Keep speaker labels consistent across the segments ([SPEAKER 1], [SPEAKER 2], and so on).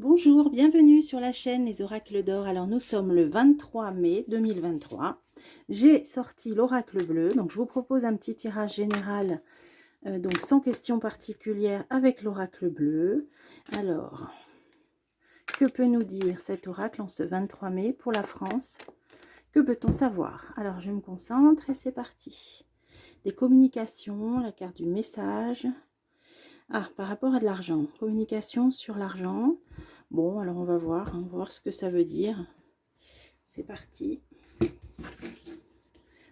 [SPEAKER 1] Bonjour, bienvenue sur la chaîne Les Oracles d'Or. Alors nous sommes le 23 mai 2023. J'ai sorti l'oracle bleu, donc je vous propose un petit tirage général, donc sans question particulière avec l'oracle bleu. Alors, que peut nous dire cet oracle en ce 23 mai pour la France? Que peut-on savoir? Alors je me concentre et c'est parti. Des communications, la carte du message. Ah, par rapport à de l'argent, communication sur l'argent. Bon, alors on va voir ce que ça veut dire. C'est parti.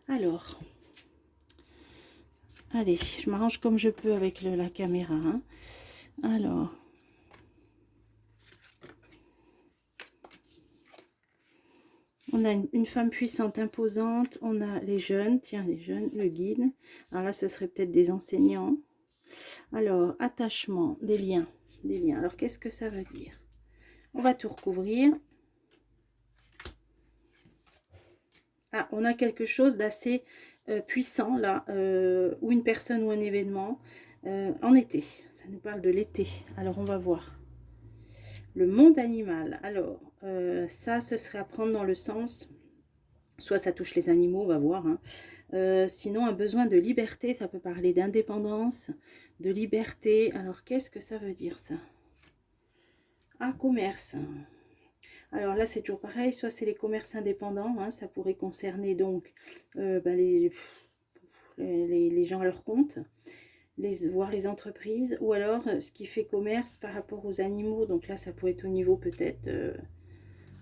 [SPEAKER 1] Alors, allez, je m'arrange comme je peux avec la caméra. Hein. Alors, on a une femme puissante, imposante. On a les jeunes, tiens, les jeunes, le guide. Alors là, ce serait peut-être des enseignants. Alors, attachement, des liens, des liens. Alors, qu'est-ce que ça veut dire? On va tout recouvrir. Ah, on a quelque chose d'assez puissant là, ou une personne ou un événement en été. Ça nous parle de l'été. Alors on va voir. Le monde animal. Alors ça, ce serait à prendre dans le sens, soit ça touche les animaux, on va voir. Hein. Sinon, un besoin de liberté, ça peut parler d'indépendance, de liberté. Alors qu'est-ce que ça veut dire ça? Ah, commerce. Alors là, c'est toujours pareil, soit c'est les commerces indépendants, hein, ça pourrait concerner donc les gens à leur compte, voire les entreprises, ou alors ce qui fait commerce par rapport aux animaux, donc là, ça pourrait être au niveau peut-être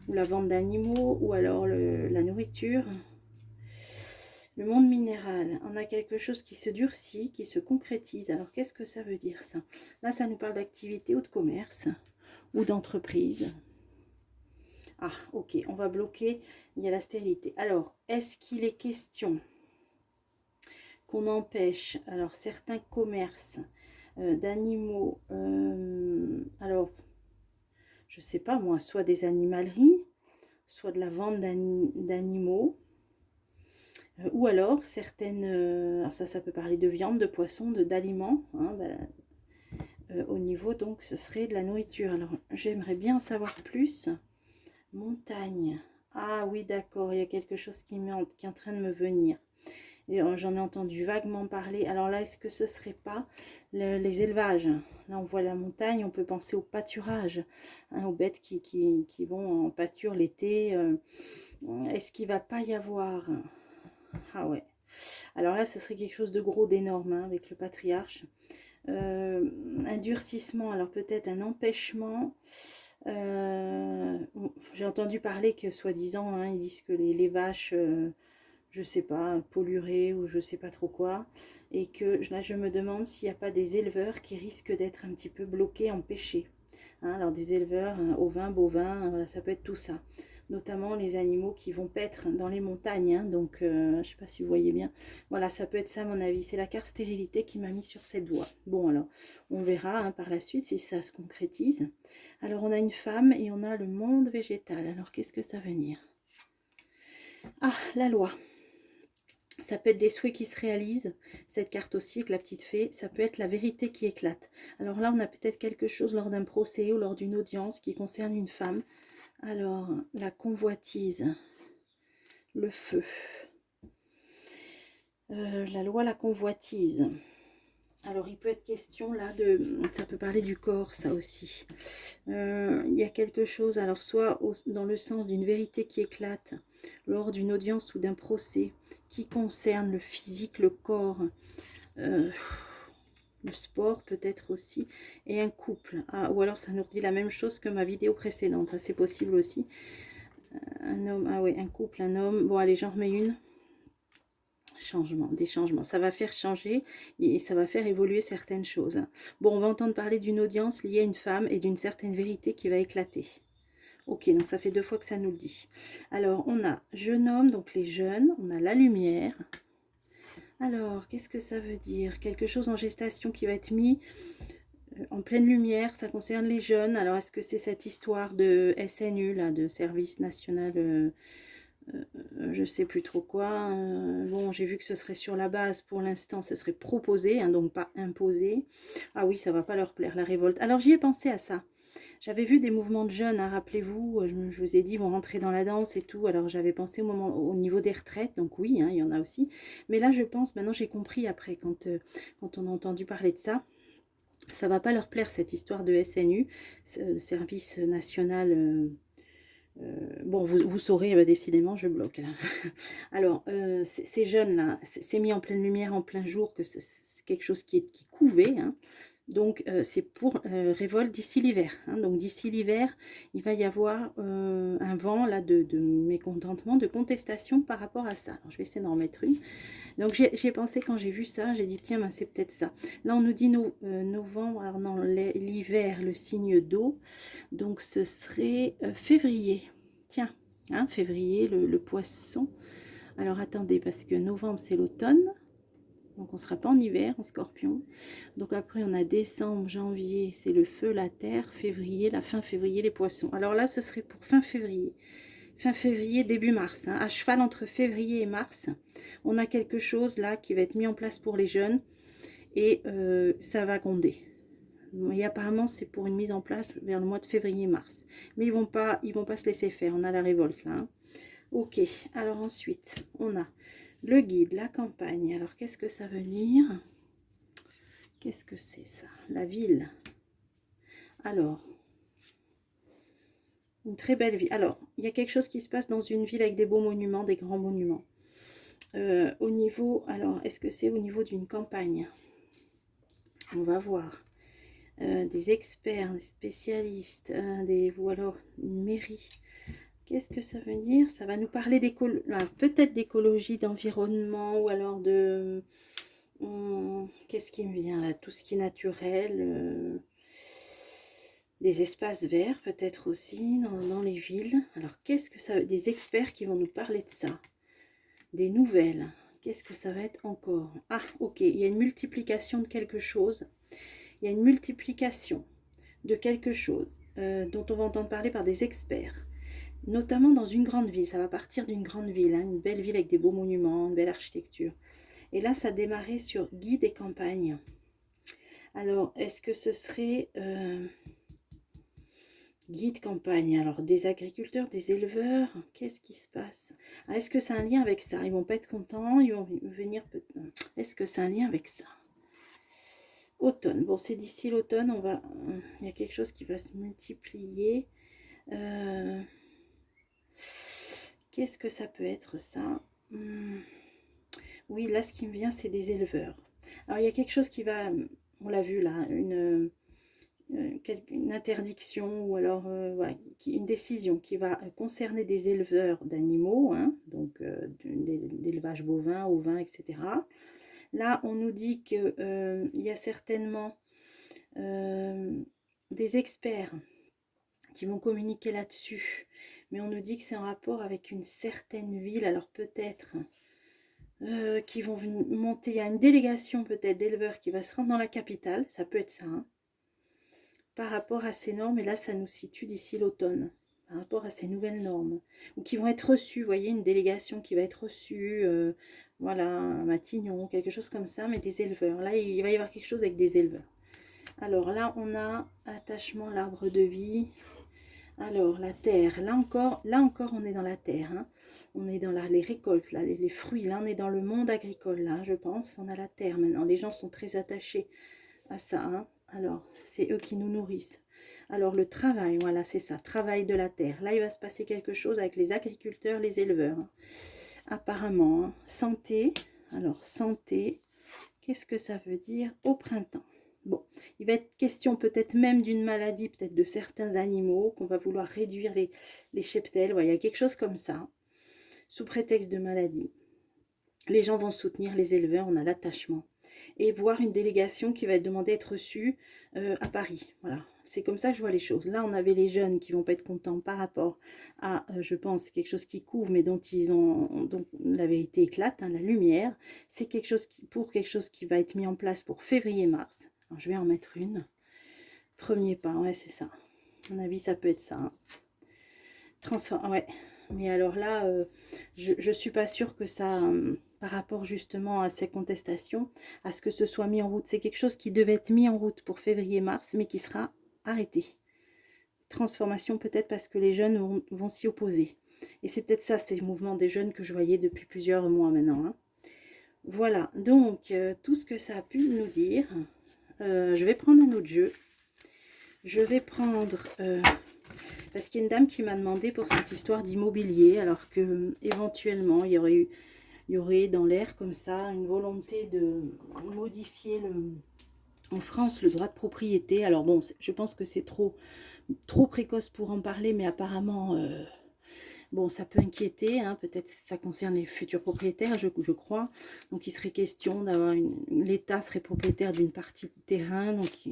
[SPEAKER 1] ou la vente d'animaux, ou alors la nourriture. Le monde minéral, on a quelque chose qui se durcit, qui se concrétise. Alors qu'est-ce que ça veut dire ça? Là, ça nous parle d'activité ou de commerce, ou d'entreprise. Ah, ok, on va bloquer, il y a la stérilité. Alors, est-ce qu'il est question qu'on empêche, alors, certains commerces d'animaux, alors, je sais pas moi, soit des animaleries, soit de la vente d'animaux, ou alors certaines, alors ça peut parler de viande, de poisson, d'aliments, hein, au niveau, donc, ce serait de la nourriture. Alors, j'aimerais bien en savoir plus. Montagne. Ah oui, d'accord, il y a quelque chose qui est en train de me venir. J'en ai entendu vaguement parler. Alors là, est-ce que ce serait pas les élevages? Là, on voit la montagne, on peut penser au pâturage, hein, aux bêtes qui vont en pâture l'été. Est-ce qu'il va pas y avoir... Ah ouais. Alors là, ce serait quelque chose de gros, d'énorme, hein, avec le patriarche. Un durcissement, alors peut-être un empêchement. J'ai entendu parler que, soi-disant, hein, ils disent que les vaches, je sais pas, pollueraient ou je sais pas trop quoi, et que là je me demande s'il n'y a pas des éleveurs qui risquent d'être un petit peu bloqués, empêchés. Hein, alors des éleveurs, ovins, bovins, voilà, ça peut être tout ça. Notamment les animaux qui vont paître dans les montagnes. Hein, donc, je ne sais pas si vous voyez bien. Voilà, ça peut être ça à mon avis. C'est la carte stérilité qui m'a mis sur cette voie. Bon, alors, on verra hein, par la suite si ça se concrétise. Alors, on a une femme et on a le monde végétal. Alors, qu'est-ce que ça veut dire? Ah, la loi. Ça peut être des souhaits qui se réalisent, cette carte aussi avec la petite fée, ça peut être la vérité qui éclate. Alors là, on a peut-être quelque chose lors d'un procès ou lors d'une audience qui concerne une femme. Alors, la convoitise, le feu, la loi, la convoitise. Alors, il peut être question là ça peut parler du corps, ça aussi. Il y a quelque chose, alors soit dans le sens d'une vérité qui éclate lors d'une audience ou d'un procès qui concerne le physique, le corps, le sport peut-être aussi, et un couple. Ah, ou alors ça nous dit la même chose que ma vidéo précédente, c'est possible aussi. Un homme, ah oui, un couple, un homme. Bon, allez, j'en remets une. Changement, des changements. Ça va faire changer et ça va faire évoluer certaines choses. Bon, on va entendre parler d'une audience liée à une femme et d'une certaine vérité qui va éclater. Ok, donc ça fait 2 fois que ça nous le dit. Alors, on a jeune homme, donc les jeunes. On a la lumière. Alors, qu'est-ce que ça veut dire? Quelque chose en gestation qui va être mis en pleine lumière. Ça concerne les jeunes. Alors, est-ce que c'est cette histoire de SNU, là, de Service National je sais plus trop quoi. Bon, j'ai vu que ce serait sur la base, pour l'instant, ce serait proposé, hein, donc pas imposé. Ah oui, ça va pas leur plaire, la révolte. Alors, j'y ai pensé à ça. J'avais vu des mouvements de jeunes, hein, rappelez-vous, je vous ai dit, ils vont rentrer dans la danse et tout. Alors j'avais pensé au niveau des retraites, donc oui, hein, il y en a aussi. Mais là, je pense, maintenant j'ai compris après, quand on a entendu parler de ça, ça va pas leur plaire cette histoire de SNU, Service National. Bon, vous saurez, décidément, je bloque là. Alors, ces jeunes-là, c'est mis en pleine lumière, en plein jour, que c'est quelque chose qui couvait, hein. Donc, c'est pour révolte d'ici l'hiver, hein. Donc, d'ici l'hiver, il va y avoir un vent là de mécontentement, de contestation par rapport à ça. Alors, je vais essayer d'en remettre une. Donc, j'ai pensé quand j'ai vu ça, j'ai dit, tiens, ben, c'est peut-être ça. Là, on nous dit novembre, alors non, l'hiver, le signe d'eau. Donc, ce serait février. Tiens, hein, février, le poisson. Alors, attendez, parce que novembre, c'est l'automne. Donc, on ne sera pas en hiver, en scorpion. Donc, après, on a décembre, janvier, c'est le feu, la terre. Février, la fin février, les poissons. Alors là, ce serait pour fin février. Fin février, début mars. Hein, à cheval entre février et mars. On a quelque chose là qui va être mis en place pour les jeunes. Et ça va gronder. Et apparemment, c'est pour une mise en place vers le mois de février-mars. Mais ils vont pas se laisser faire. On a la révolte là. Hein. Ok. Alors ensuite, on a le guide, la campagne. Alors, qu'est-ce que ça veut dire? Qu'est-ce que c'est ça? La ville. Alors, une très belle ville. Alors, il y a quelque chose qui se passe dans une ville avec des beaux monuments, des grands monuments. Au niveau, alors, est-ce que c'est au niveau d'une campagne? On va voir. Des experts, des spécialistes, ou alors une mairie. Qu'est-ce que ça veut dire? Ça va nous parler peut-être d'écologie, d'environnement, ou alors de... qu'est-ce qui me vient là? Tout ce qui est naturel. Des espaces verts peut-être aussi dans les villes. Alors qu'est-ce que ça... Des experts qui vont nous parler de ça. Des nouvelles. Qu'est-ce que ça va être encore? Ah, ok, il y a une multiplication de quelque chose. Il y a une multiplication de quelque chose dont on va entendre parler par des experts. Notamment dans une grande ville, ça va partir d'une grande ville, hein, une belle ville avec des beaux monuments, une belle architecture. Et là, ça démarrait sur guide et campagne. Alors, est-ce que ce serait guide campagne? Alors, des agriculteurs, des éleveurs, qu'est-ce qui se passe? Est-ce que c'est un lien avec ça? Ils vont pas être contents, ils vont venir... Est-ce que c'est un lien avec ça? Automne, bon, c'est d'ici l'automne, il y a quelque chose qui va se multiplier. Qu'est-ce que ça peut être ça? Oui, là, ce qui me vient, c'est des éleveurs. Alors, il y a quelque chose qui va, on l'a vu là, une interdiction ou alors ouais, une décision qui va concerner des éleveurs d'animaux, hein, donc d'élevage bovin, ovin, etc. Là, on nous dit qu'il y a certainement des experts qui vont communiquer là-dessus, mais on nous dit que c'est en rapport avec une certaine ville. Alors peut-être qui vont monter, il y a une délégation peut-être d'éleveurs qui va se rendre dans la capitale, ça peut être ça, hein, par rapport à ces normes, et là ça nous situe d'ici l'automne, par rapport à ces nouvelles normes, ou qui vont être reçues, vous voyez, une délégation qui va être reçue, voilà, à Matignon, quelque chose comme ça, mais des éleveurs. Là, il va y avoir quelque chose avec des éleveurs. Alors là, on a attachement, l'arbre de vie. Alors, la terre, là encore, on est dans la terre, hein. On est dans les récoltes, là, les fruits. Là, on est dans le monde agricole, là, je pense. On a la terre maintenant. Les gens sont très attachés à ça, hein. Alors, c'est eux qui nous nourrissent. Alors, le travail, voilà, c'est ça, travail de la terre. Là, il va se passer quelque chose avec les agriculteurs, les éleveurs, hein. Apparemment, hein. Santé, alors, santé, qu'est-ce que ça veut dire au printemps? Bon, il va être question peut-être même d'une maladie, peut-être de certains animaux, qu'on va vouloir réduire les cheptels. Voilà, il y a quelque chose comme ça, sous prétexte de maladie. Les gens vont soutenir les éleveurs, on a l'attachement. Et voir une délégation qui va demander d'être reçue à Paris. Voilà, c'est comme ça que je vois les choses. Là, on avait les jeunes qui vont pas être contents par rapport à, je pense, quelque chose qui couvre, mais dont la vérité éclate, hein, la lumière. C'est quelque chose pour quelque chose qui va être mis en place pour février-mars. Alors, je vais en mettre une. Premier pas, ouais, c'est ça. À mon avis, ça peut être ça. Hein. Ouais. Mais alors là, je suis pas sûre que ça, par rapport justement à ces contestations, à ce que ce soit mis en route. C'est quelque chose qui devait être mis en route pour février-mars, mais qui sera arrêté. transformation, peut-être parce que les jeunes vont s'y opposer. Et c'est peut-être ça, ces mouvements des jeunes que je voyais depuis plusieurs mois maintenant. Hein. Voilà, donc tout ce que ça a pu nous dire. Je vais prendre un autre jeu. Je vais prendre... parce qu'il y a une dame qui m'a demandé pour cette histoire d'immobilier, alors que éventuellement il y aurait dans l'air comme ça une volonté de modifier en France le droit de propriété. Alors bon, je pense que c'est trop précoce pour en parler, mais apparemment... bon, ça peut inquiéter, hein, peut-être ça concerne les futurs propriétaires, je crois. Donc, il serait question d'avoir l'État serait propriétaire d'une partie de terrain, donc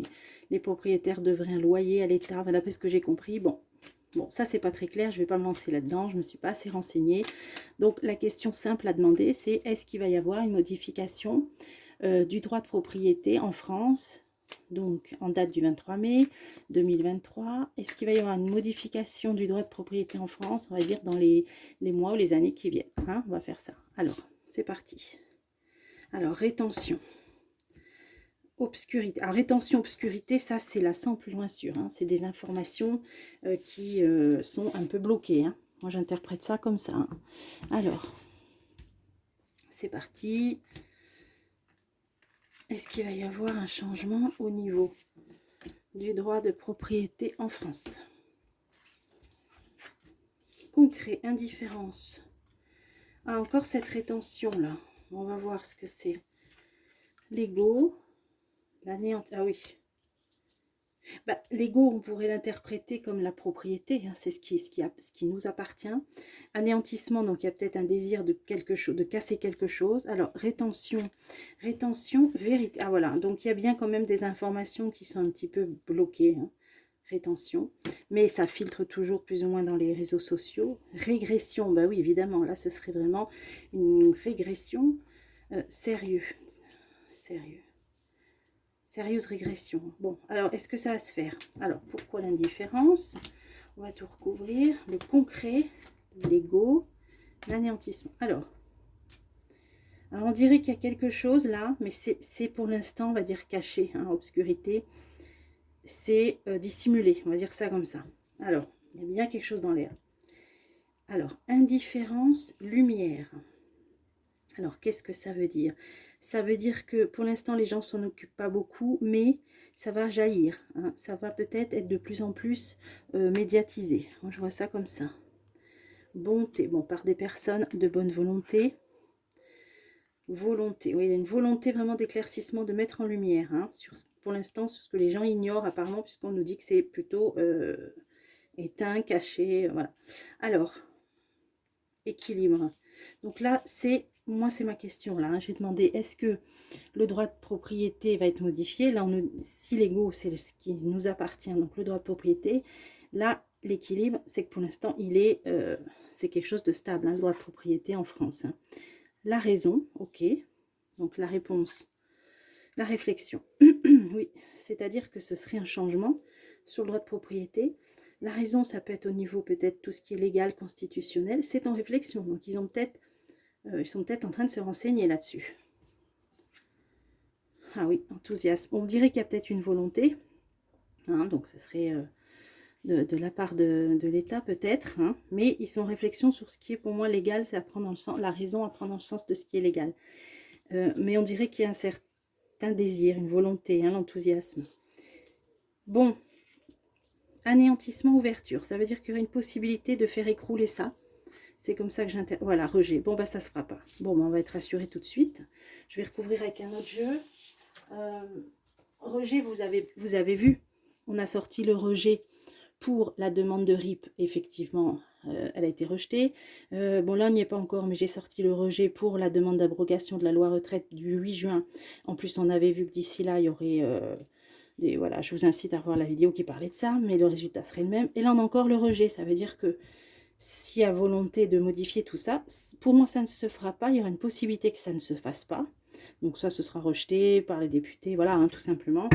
[SPEAKER 1] les propriétaires devraient un loyer à l'État, enfin, d'après ce que j'ai compris. Bon, ça, c'est pas très clair, je ne vais pas me lancer là-dedans, je ne me suis pas assez renseignée. Donc, la question simple à demander, c'est est-ce qu'il va y avoir une modification du droit de propriété en France, donc en date du 23 mai 2023. Est-ce qu'il va y avoir une modification du droit de propriété en France, on va dire dans les mois ou les années qui viennent, hein? On va faire ça. Alors, c'est parti. Alors, rétention. Obscurité. Alors, rétention, obscurité, ça, c'est la sans plus loin sûr. Hein. C'est des informations qui sont un peu bloquées. Hein. Moi, j'interprète ça comme ça. Hein. Alors, c'est parti. Est-ce qu'il va y avoir un changement au niveau du droit de propriété en France? Concret, indifférence. Ah, encore cette rétention là. On va voir ce que c'est. L'ego, l'anéantissement. Ah oui. Bah, l'ego, on pourrait l'interpréter comme la propriété. Hein, c'est ce qui nous appartient. Anéantissement, donc il y a peut-être un désir de quelque chose, de casser quelque chose. Alors, rétention, vérité. Ah voilà, donc il y a bien quand même des informations qui sont un petit peu bloquées. Hein. Rétention, mais ça filtre toujours plus ou moins dans les réseaux sociaux. Régression, bah oui, évidemment, là, ce serait vraiment une régression. Sérieuse régression. Bon, alors, est-ce que ça va se faire? Alors, pourquoi l'indifférence? On va tout recouvrir. Le concret, l'ego, l'anéantissement. Alors, on dirait qu'il y a quelque chose là, mais c'est pour l'instant, on va dire, caché, hein, obscurité. C'est dissimulé, on va dire ça comme ça. Alors, il y a bien quelque chose dans l'air. Alors, indifférence, lumière. Alors, qu'est-ce que ça veut dire? Ça veut dire que pour l'instant, les gens s'en occupent pas beaucoup, mais ça va jaillir. Hein. Ça va peut-être être de plus en plus médiatisé. Moi, je vois ça comme ça. Bonté, bon, par des personnes de bonne volonté. Volonté, oui, il y a une volonté vraiment d'éclaircissement, de mettre en lumière, hein, pour l'instant, sur ce que les gens ignorent apparemment, puisqu'on nous dit que c'est plutôt éteint, caché, voilà. Alors, équilibre. Donc là, moi c'est ma question là, hein. J'ai demandé, est-ce que le droit de propriété va être modifié? Là, si l'ego, c'est ce qui nous appartient, donc le droit de propriété, là, l'équilibre, c'est que pour l'instant, c'est quelque chose de stable, hein, le droit de propriété en France, hein. La raison, ok. Donc la réponse, la réflexion. Oui, c'est-à-dire que ce serait un changement sur le droit de propriété. La raison, ça peut être au niveau peut-être tout ce qui est légal, constitutionnel. C'est en réflexion. Donc ils sont peut-être en train de se renseigner là-dessus. Ah oui, enthousiasme. On dirait qu'il y a peut-être une volonté. Hein, donc ce serait... de la part de l'État peut-être, hein, mais ils sont en réflexion sur ce qui est pour moi légal, c'est à prendre dans le sens, la raison à prendre dans le sens de ce qui est légal. Mais on dirait qu'il y a un certain désir, une volonté, hein, l'enthousiasme. Bon, anéantissement, ouverture, ça veut dire qu'il y aurait une possibilité de faire écrouler ça. C'est comme ça que j'interprète. Voilà, rejet. Bon, bah ça se fera pas. Bon, bah, on va être rassuré tout de suite. Je vais recouvrir avec un autre jeu. Rejet, vous avez vu, on a sorti le rejet pour la demande de RIP, effectivement, elle a été rejetée. Bon, là, on n'y est pas encore, mais j'ai sorti le rejet pour la demande d'abrogation de la loi retraite du 8 juin. En plus, on avait vu que d'ici là, il y aurait... voilà, je vous incite à voir la vidéo qui parlait de ça, mais le résultat serait le même. Et là, on a encore le rejet. Ça veut dire que s'il y a volonté de modifier tout ça, pour moi, ça ne se fera pas. Il y aura une possibilité que ça ne se fasse pas. Donc, soit ce sera rejeté par les députés, voilà, hein, tout simplement.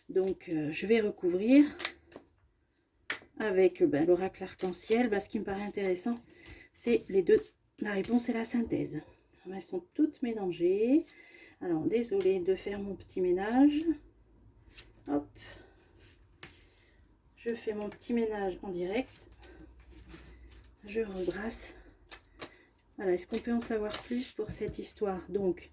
[SPEAKER 1] Donc, je vais recouvrir avec l'oracle arc-en-ciel. Ce qui me paraît intéressant, c'est les deux. La réponse et la synthèse. Elles sont toutes mélangées. Alors, désolée de faire mon petit ménage. Hop. Je fais mon petit ménage en direct. Je rebrasse. Voilà, est-ce qu'on peut en savoir plus pour cette histoire? Donc,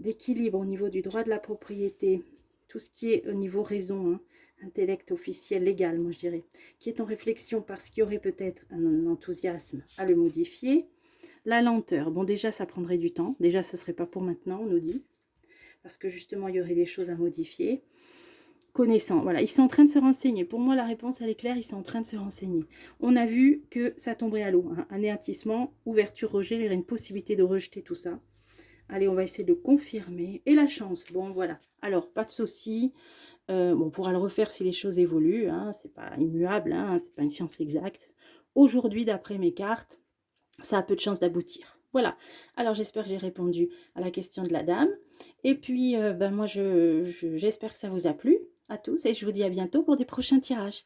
[SPEAKER 1] d'équilibre au niveau du droit de la propriété, tout ce qui est au niveau raison, hein, intellect officiel, légal, moi je dirais, qui est en réflexion parce qu'il y aurait peut-être un enthousiasme à le modifier. La lenteur, bon déjà ça prendrait du temps, déjà ce ne serait pas pour maintenant, on nous dit, parce que justement il y aurait des choses à modifier. Connaissant, voilà, ils sont en train de se renseigner. Pour moi la réponse elle est claire, ils sont en train de se renseigner. On a vu que ça tomberait à l'eau, hein, anéantissement, ouverture, rejet, il y aurait une possibilité de rejeter tout ça. Allez, on va essayer de confirmer. Et la chance, bon voilà. Alors, pas de souci. On pourra le refaire si les choses évoluent. Hein, c'est pas immuable, hein, c'est pas une science exacte. Aujourd'hui, d'après mes cartes, ça a peu de chances d'aboutir. Voilà. Alors, j'espère que j'ai répondu à la question de la dame. Et puis, moi, j'espère que ça vous a plu à tous. Et je vous dis à bientôt pour des prochains tirages.